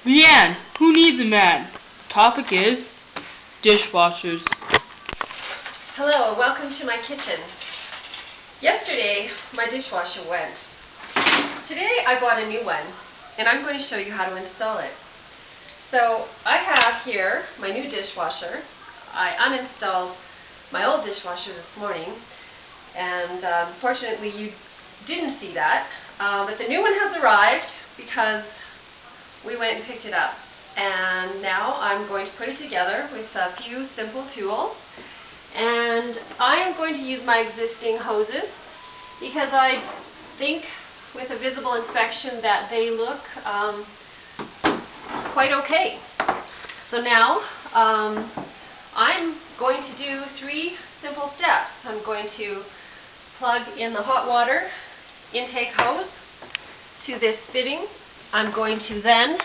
Liane, who needs a man? Topic is dishwashers. Hello, welcome to my kitchen. Yesterday, my dishwasher went. Today, I bought a new one, and I'm going to show you how to install it. So, I have here my new dishwasher. I uninstalled my old dishwasher this morning, and fortunately you didn't see that, but the new one has arrived because we went and picked it up. And now I'm going to put it together with a few simple tools. And I am going to use my existing hoses because I think with a visible inspection that they look quite okay. So now I'm going to do 3 simple steps. I'm going to plug in the hot water intake hose to this fitting. I'm going to then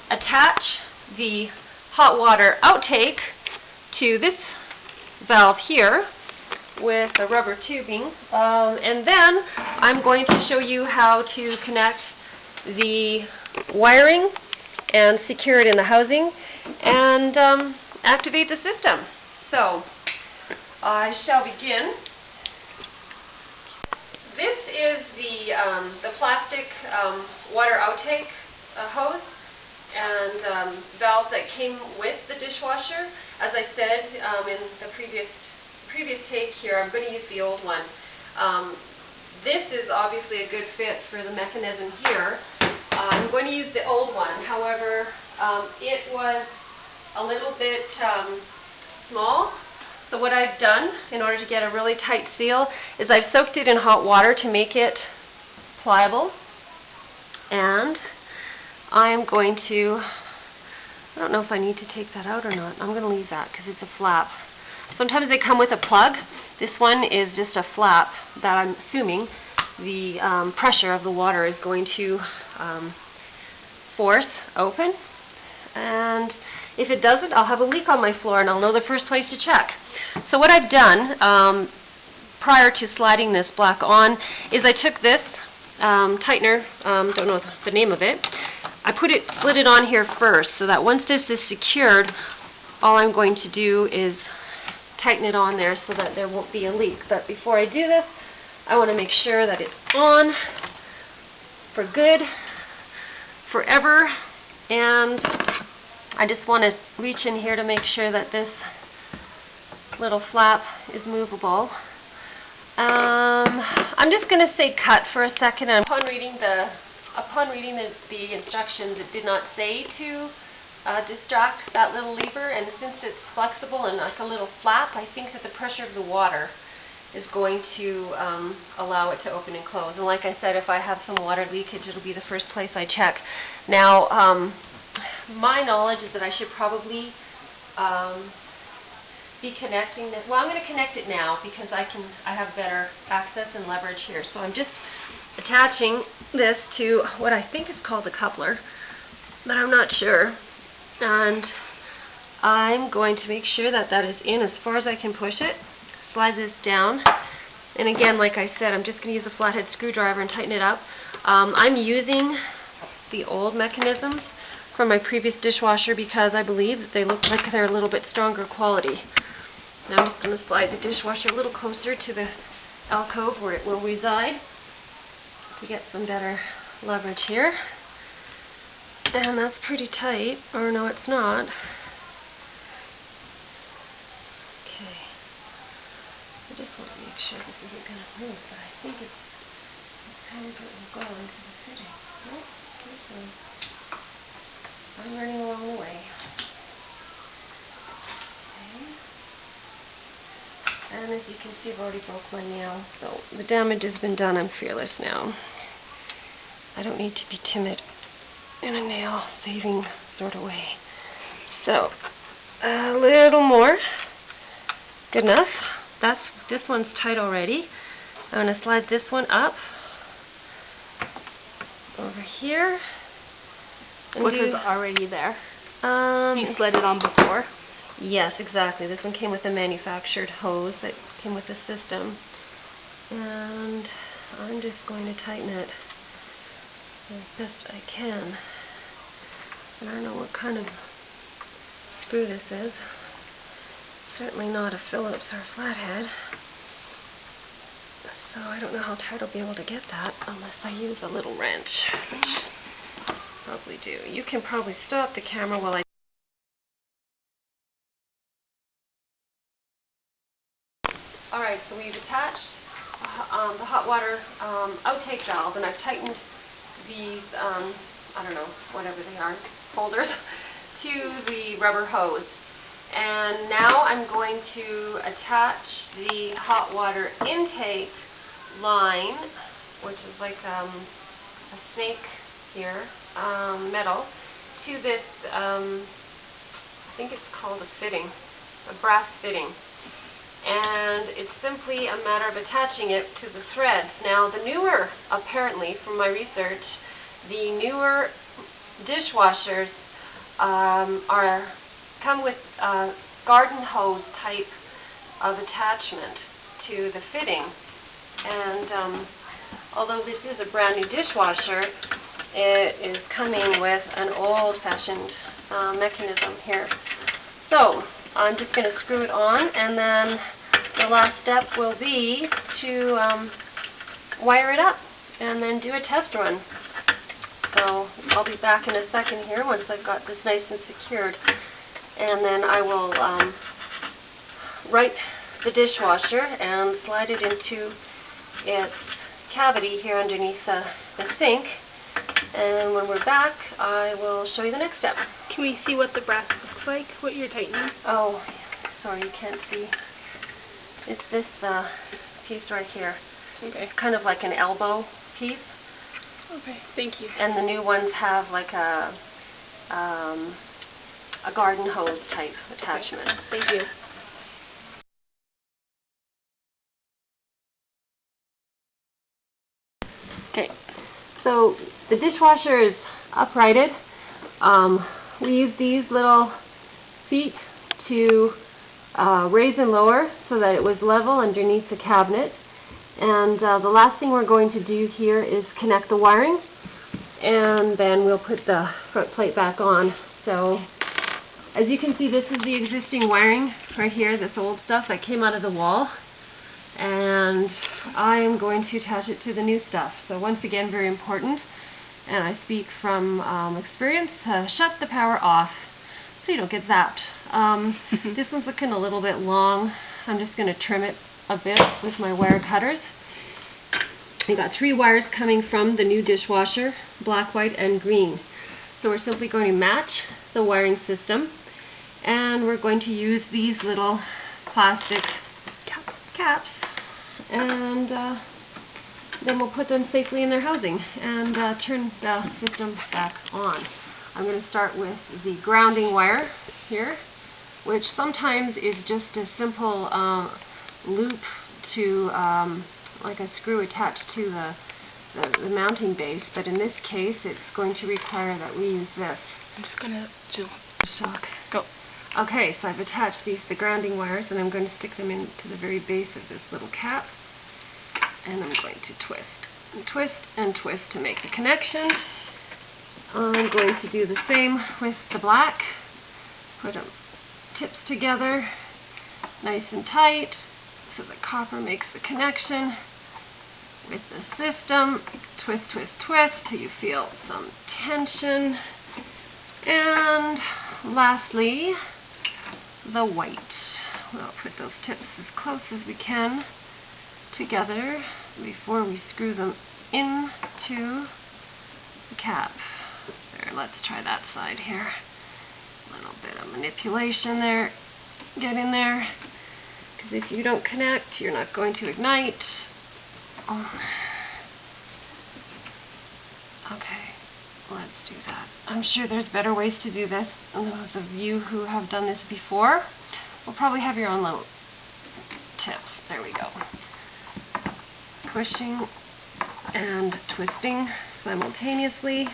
attach the hot water outtake to this valve here with a rubber tubing, and then I'm going to show you how to connect the wiring and secure it in the housing and activate the system. So I shall begin. This is the plastic water outtake hose and valve that came with the dishwasher. As I said in the previous take here, I'm going to use the old one. This is obviously a good fit for the mechanism here. I'm going to use the old one. However, it was a little bit small. So what I've done in order to get a really tight seal is I've soaked it in hot water to make it pliable. And I'm going to, I don't know if I need to take that out or not. I'm going to leave that because it's a flap. Sometimes they come with a plug. This one is just a flap that I'm assuming the pressure of the water is going to force open. And if it doesn't, I'll have a leak on my floor and I'll know the first place to check. So what I've done prior to sliding this black on is I took this tightener, don't know the name of it. I slid it on here first so that once this is secured, all I'm going to do is tighten it on there so that there won't be a leak. But before I do this, I want to make sure that it's on for good, forever, and I just want to reach in here to make sure that this little flap is movable. I'm just going to say cut for a second. Upon reading the instructions, it did not say to distract that little lever, and since it's flexible and like a little flap, I think that the pressure of the water is going to allow it to open and close. And like I said, if I have some water leakage, it'll be the first place I check. Now, my knowledge is that I should probably be connecting this. Well, I'm going to connect it now because I have better access and leverage here. So I'm just attaching this to what I think is called a coupler, but I'm not sure. And I'm going to make sure that that is in as far as I can push it. Slide this down. And again, like I said, I'm just going to use a flathead screwdriver and tighten it up. I'm using the old mechanisms from my previous dishwasher because I believe that they look like they're a little bit stronger quality. Now I'm just going to slide the dishwasher a little closer to the alcove where it will reside to get some better leverage here. And that's pretty tight, or no, it's not. Okay. I just want to make sure this isn't going to move, but I think it's time for it to go into the fitting. Nope, this one. I'm running along the way. Okay. And as you can see, I've already broke my nail, so the damage has been done. I'm fearless now. I don't need to be timid in a nail saving sort of way. So, a little more. Good enough. This one's tight already. I'm going to slide this one up over here. Which was already there. You slid it on before? Yes, exactly. This one came with a manufactured hose that came with the system. And I'm just going to tighten it as best I can. I don't know what kind of screw this is. Certainly not a Phillips or a flathead. So I don't know how tight I'll be able to get that unless I use a little wrench, which I probably do. You can probably stop the camera while I... Alright, so we've attached the hot water outtake valve, and I've tightened these, I don't know, whatever they are, holders, to the rubber hose. And now I'm going to attach the hot water intake line, which is like a snake here, metal, to this, I think it's called a fitting, a brass fitting. And it's simply a matter of attaching it to the threads. Now the newer, apparently from my research, the newer dishwashers come with garden hose type of attachment to the fitting. And although this is a brand new dishwasher, it is coming with an old-fashioned mechanism here. So I'm just going to screw it on, and then the last step will be to wire it up and then do a test run. So I'll be back in a second here once I've got this nice and secured, and then I will right the dishwasher and slide it into its cavity here underneath the sink. And when we're back, I will show you the next step. Can we see what the brass looks like, what you're tightening? Oh, sorry, you can't see. It's this piece right here. Okay. It's kind of like an elbow piece. Okay, thank you. And the new ones have like a garden hose type attachment. Okay. Thank you. Okay, so the dishwasher is uprighted. We use these little feet to raise and lower so that it was level underneath the cabinet. And the last thing we're going to do here is connect the wiring, and then we'll put the front plate back on. So as you can see, this is the existing wiring right here, this old stuff that came out of the wall. And I am going to attach it to the new stuff. So once again, very important, and I speak from experience, shut the power off so you don't get zapped. This one's looking a little bit long. I'm just going to trim it a bit with my wire cutters. We got 3 wires coming from the new dishwasher, black, white, and green. So we're simply going to match the wiring system, and we're going to use these little plastic caps, and then we'll put them safely in their housing and turn the system back on. I'm going to start with the grounding wire here, which sometimes is just a simple loop to like a screw attached to the mounting base, but in this case it's going to require that we use this. I'm just going to do shock. Go. Okay, so I've attached the grounding wires, and I'm going to stick them into the very base of this little cap, and I'm going to twist and twist and twist to make the connection. I'm going to do the same with the black. Put them tips together nice and tight so the copper makes the connection with the system. Twist, twist, twist till you feel some tension. And lastly, the white. We'll put those tips as close as we can together before we screw them into the cap. There, let's try that side here. A little bit of manipulation there. Get in there. Because if you don't connect, you're not going to ignite. Okay, let's do that. I'm sure there's better ways to do this. And those of you who have done this before will probably have your own little tips. There we go. Pushing and twisting simultaneously.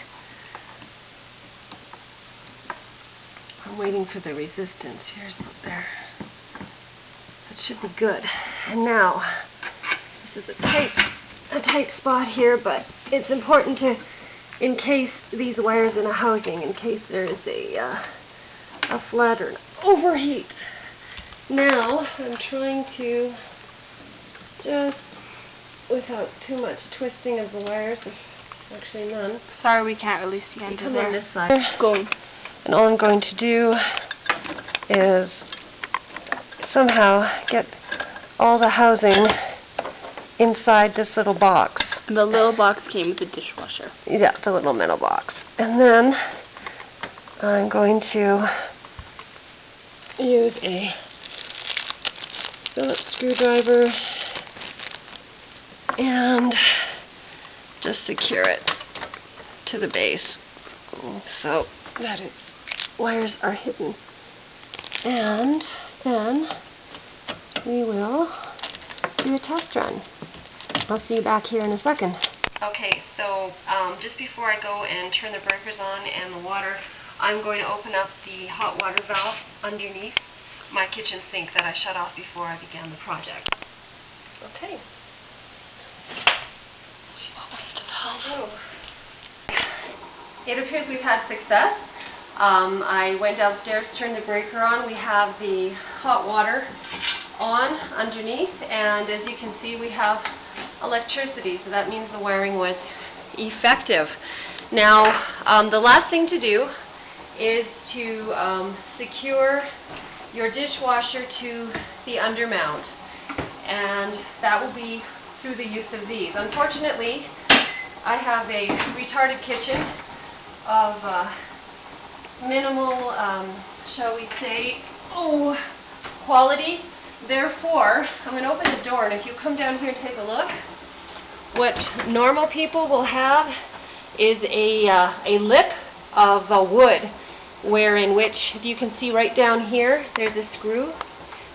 I'm waiting for the resistance. Here's there. That should be good. And now, this is a tight spot here, but it's important to in case these wires in a housing, in case there is a flood or an overheat. Now I'm trying to just, without too much twisting of the wires, actually none. Sorry, we can't release the end of there. On this side. Go. And all I'm going to do is somehow get all the housing inside this little box. And the little box came with the dishwasher. Yeah, the little metal box. And then I'm going to use a Phillips screwdriver and just secure it to the base so that its wires are hidden. And then we will do a test run. I'll see you back here in a second. Okay, so just before I go and turn the breakers on and the water, I'm going to open up the hot water valve underneath my kitchen sink that I shut off before I began the project. Okay. It appears we've had success. I went downstairs, turned the breaker on. We have the hot water on underneath, and as you can see, we have electricity, so that means the wiring was effective. Now, the last thing to do is to secure your dishwasher to the undermount, and that will be through the use of these. Unfortunately, I have a retarded kitchen of minimal, shall we say, quality. Therefore, I'm going to open the door, and if you come down here and take a look, what normal people will have is a lip of wood, in which, if you can see right down here, there's a screw.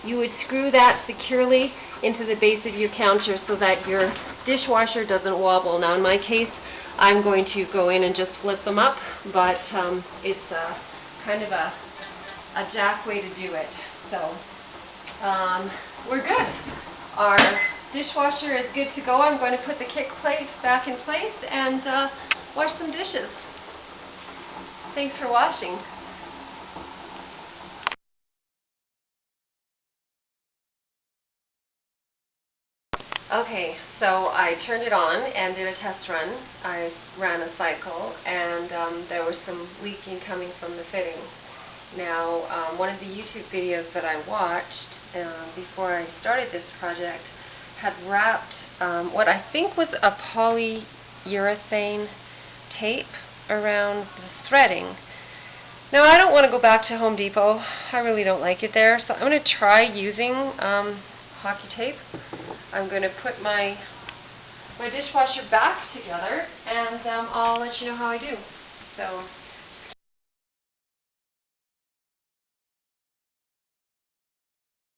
You would screw that securely into the base of your counter so that your dishwasher doesn't wobble. Now, in my case, I'm going to go in and just flip them up, but it's kind of a jack way to do it. So we're good. Our dishwasher is good to go. I'm going to put the kick plate back in place and wash some dishes. Thanks for watching. Okay, so I turned it on and did a test run. I ran a cycle, and there was some leaking coming from the fitting. Now, one of the YouTube videos that I watched before I started this project had wrapped what I think was a polyurethane tape around the threading. Now, I don't want to go back to Home Depot. I really don't like it there, so I'm going to try using hockey tape. I'm going to put my dishwasher back together, and I'll let you know how I do. So.